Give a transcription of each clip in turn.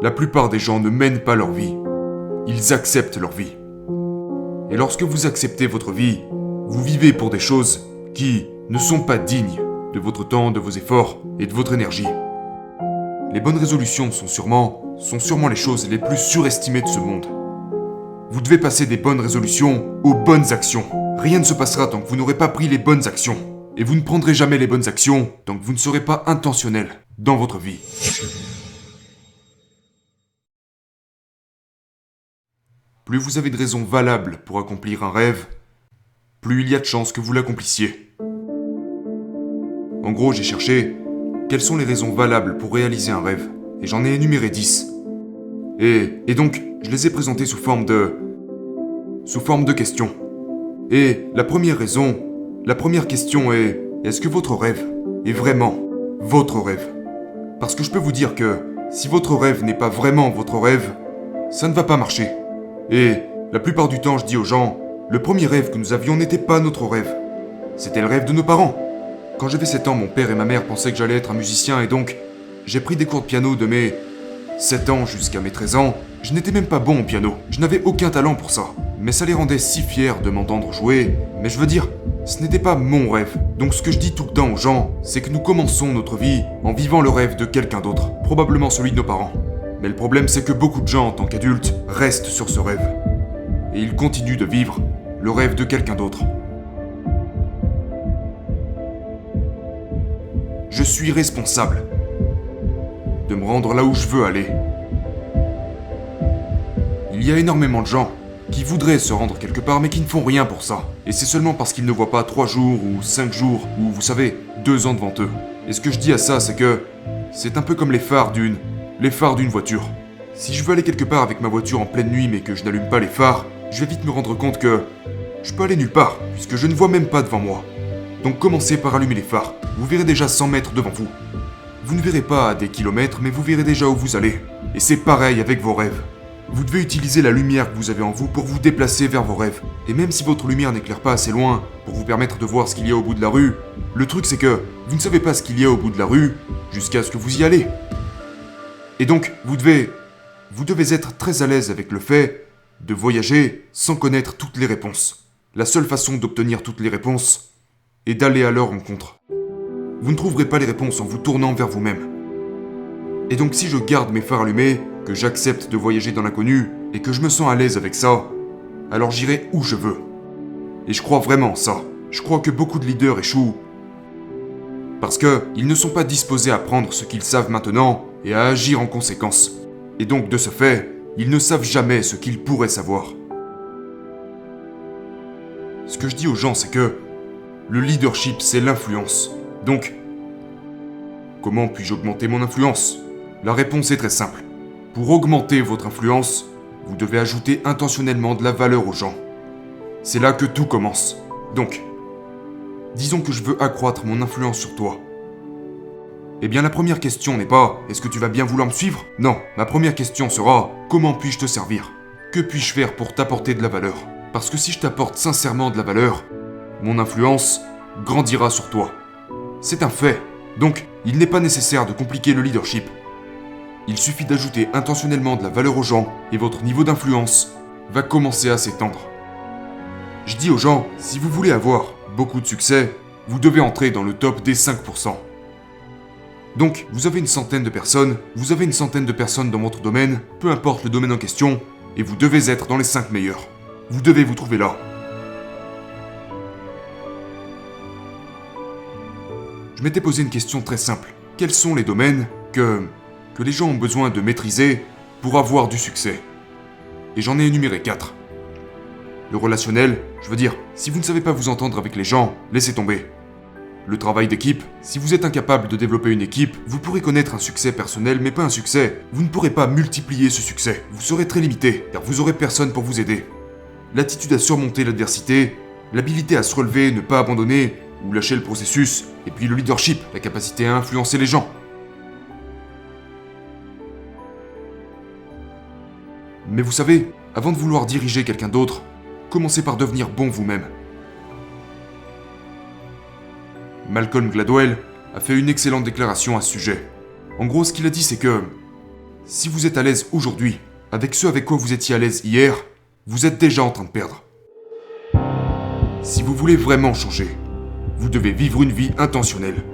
La plupart des gens ne mènent pas leur vie. Ils acceptent leur vie. Et lorsque vous acceptez votre vie, vous vivez pour des choses qui ne sont pas dignes de votre temps, de vos efforts et de votre énergie. Les bonnes résolutions sont sûrement les choses les plus surestimées de ce monde. Vous devez passer des bonnes résolutions aux bonnes actions. Rien ne se passera tant que vous n'aurez pas pris les bonnes actions. Et vous ne prendrez jamais les bonnes actions tant que vous ne serez pas intentionnel dans votre vie. Plus vous avez de raisons valables pour accomplir un rêve, plus il y a de chances que vous l'accomplissiez. En gros, j'ai cherché quelles sont les raisons valables pour réaliser un rêve, et j'en ai énuméré 10. Et donc, je les ai présentées sous forme de questions. Et la première question est, est-ce que votre rêve est vraiment votre rêve? Parce que je peux vous dire que si votre rêve n'est pas vraiment votre rêve, ça ne va pas marcher. Et la plupart du temps, je dis aux gens, le premier rêve que nous avions n'était pas notre rêve. C'était le rêve de nos parents. Quand j'avais 7 ans, mon père et ma mère pensaient que j'allais être un musicien et donc, j'ai pris des cours de piano de mes 7 ans jusqu'à mes 13 ans. Je n'étais même pas bon au piano. Je n'avais aucun talent pour ça. Mais ça les rendait si fiers de m'entendre jouer. Mais je veux dire, ce n'était pas mon rêve. Donc ce que je dis tout le temps aux gens, c'est que nous commençons notre vie en vivant le rêve de quelqu'un d'autre. Probablement celui de nos parents. Mais le problème, c'est que beaucoup de gens, en tant qu'adultes, restent sur ce rêve. Et ils continuent de vivre le rêve de quelqu'un d'autre. Je suis responsable de me rendre là où je veux aller. Il y a énormément de gens qui voudraient se rendre quelque part mais qui ne font rien pour ça. Et c'est seulement parce qu'ils ne voient pas 3 jours ou 5 jours ou, vous savez, 2 ans devant eux. Et ce que je dis à ça, c'est que c'est un peu comme les phares d'une voiture. Si je veux aller quelque part avec ma voiture en pleine nuit mais que je n'allume pas les phares, je vais vite me rendre compte que je peux aller nulle part puisque je ne vois même pas devant moi. Donc commencez par allumer les phares. Vous verrez déjà 100 mètres devant vous. Vous ne verrez pas à des kilomètres, mais vous verrez déjà où vous allez. Et c'est pareil avec vos rêves. Vous devez utiliser la lumière que vous avez en vous pour vous déplacer vers vos rêves. Et même si votre lumière n'éclaire pas assez loin pour vous permettre de voir ce qu'il y a au bout de la rue, le truc c'est que vous ne savez pas ce qu'il y a au bout de la rue jusqu'à ce que vous y allez. Et donc, vous devez être très à l'aise avec le fait de voyager sans connaître toutes les réponses. La seule façon d'obtenir toutes les réponses est d'aller à leur rencontre. Vous ne trouverez pas les réponses en vous tournant vers vous-même. Et donc si je garde mes phares allumés, que j'accepte de voyager dans l'inconnu, et que je me sens à l'aise avec ça, alors j'irai où je veux. Et je crois vraiment ça. Je crois que beaucoup de leaders échouent parce qu'ils ne sont pas disposés à prendre ce qu'ils savent maintenant et à agir en conséquence. Et donc de ce fait, ils ne savent jamais ce qu'ils pourraient savoir. Ce que je dis aux gens, c'est que le leadership, c'est l'influence. Donc, comment puis-je augmenter mon influence? La réponse est très simple. Pour augmenter votre influence, vous devez ajouter intentionnellement de la valeur aux gens. C'est là que tout commence. Donc, disons que je veux accroître mon influence sur toi. Eh bien, la première question n'est pas « Est-ce que tu vas bien vouloir me suivre ?» Non, ma première question sera « Comment puis-je te servir? Que puis-je faire pour t'apporter de la valeur ?» Parce que si je t'apporte sincèrement de la valeur, mon influence grandira sur toi. C'est un fait. Donc, il n'est pas nécessaire de compliquer le leadership. Il suffit d'ajouter intentionnellement de la valeur aux gens et votre niveau d'influence va commencer à s'étendre. Je dis aux gens, si vous voulez avoir beaucoup de succès, vous devez entrer dans le top des 5%. Donc, vous avez une centaine de personnes dans votre domaine, peu importe le domaine en question, et vous devez être dans les 5 meilleurs. Vous devez vous trouver là. Je m'étais posé une question très simple. Quels sont les domaines que les gens ont besoin de maîtriser pour avoir du succès? Et j'en ai énuméré 4. Le relationnel, je veux dire, si vous ne savez pas vous entendre avec les gens, laissez tomber. Le travail d'équipe, si vous êtes incapable de développer une équipe, vous pourrez connaître un succès personnel mais pas un succès. Vous ne pourrez pas multiplier ce succès. Vous serez très limité, car vous aurez personne pour vous aider. L'attitude à surmonter l'adversité, l'habilité à se relever, ne pas abandonner, ou lâcher le processus, et puis le leadership, la capacité à influencer les gens. Mais vous savez, avant de vouloir diriger quelqu'un d'autre, commencez par devenir bon vous-même. Malcolm Gladwell a fait une excellente déclaration à ce sujet. En gros, ce qu'il a dit, c'est que Si vous êtes à l'aise aujourd'hui, avec ce avec quoi vous étiez à l'aise hier, vous êtes déjà en train de perdre. Si vous voulez vraiment changer, vous devez vivre une vie intentionnelle.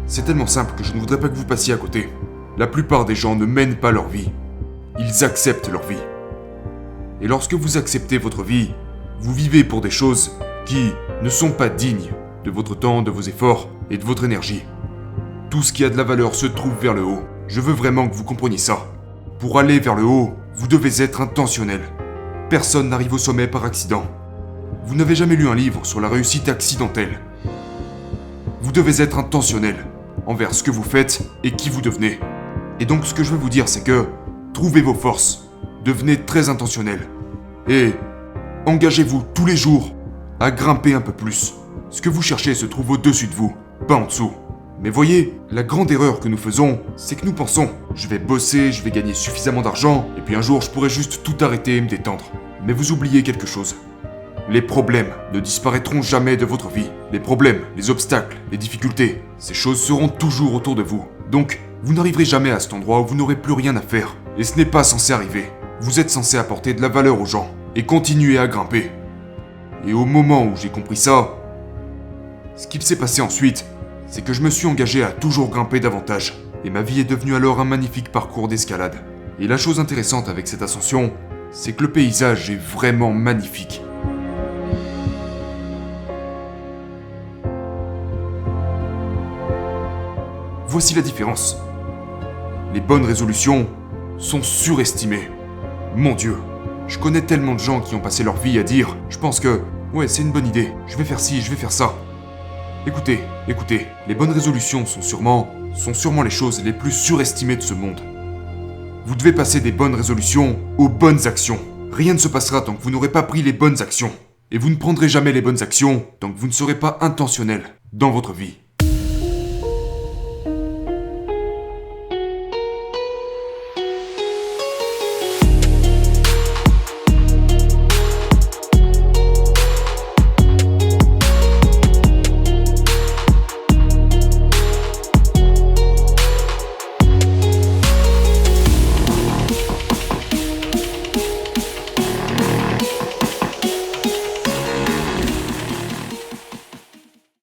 C'est tellement simple que je ne voudrais pas que vous passiez à côté. La plupart des gens ne mènent pas leur vie. Ils acceptent leur vie. Et lorsque vous acceptez votre vie, vous vivez pour des choses qui ne sont pas dignes de votre temps, de vos efforts et de votre énergie. Tout ce qui a de la valeur se trouve vers le haut. Je veux vraiment que vous compreniez ça. Pour aller vers le haut, vous devez être intentionnel. Personne n'arrive au sommet par accident. Vous n'avez jamais lu un livre sur la réussite accidentelle. Vous devez être intentionnel envers ce que vous faites et qui vous devenez. Et donc ce que je veux vous dire, c'est que trouvez vos forces, devenez très intentionnel et engagez-vous tous les jours à grimper un peu plus. Ce que vous cherchez se trouve au-dessus de vous, pas en dessous. Mais voyez, la grande erreur que nous faisons, c'est que nous pensons « je vais bosser, je vais gagner suffisamment d'argent, et puis un jour je pourrai juste tout arrêter et me détendre ». Mais vous oubliez quelque chose. Les problèmes ne disparaîtront jamais de votre vie. Les problèmes, les obstacles, les difficultés, ces choses seront toujours autour de vous. Donc, vous n'arriverez jamais à cet endroit où vous n'aurez plus rien à faire. Et ce n'est pas censé arriver. Vous êtes censé apporter de la valeur aux gens et continuer à grimper. Et au moment où j'ai compris ça, ce qu'il s'est passé ensuite, c'est que je me suis engagé à toujours grimper davantage. Et ma vie est devenue alors un magnifique parcours d'escalade. Et la chose intéressante avec cette ascension, c'est que le paysage est vraiment magnifique. Voici la différence. Les bonnes résolutions sont surestimées. Mon Dieu, je connais tellement de gens qui ont passé leur vie à dire « Je pense que, ouais, c'est une bonne idée, je vais faire ci, je vais faire ça ». Écoutez, les bonnes résolutions sont sûrement les choses les plus surestimées de ce monde. Vous devez passer des bonnes résolutions aux bonnes actions. Rien ne se passera tant que vous n'aurez pas pris les bonnes actions. Et vous ne prendrez jamais les bonnes actions tant que vous ne serez pas intentionnel dans votre vie.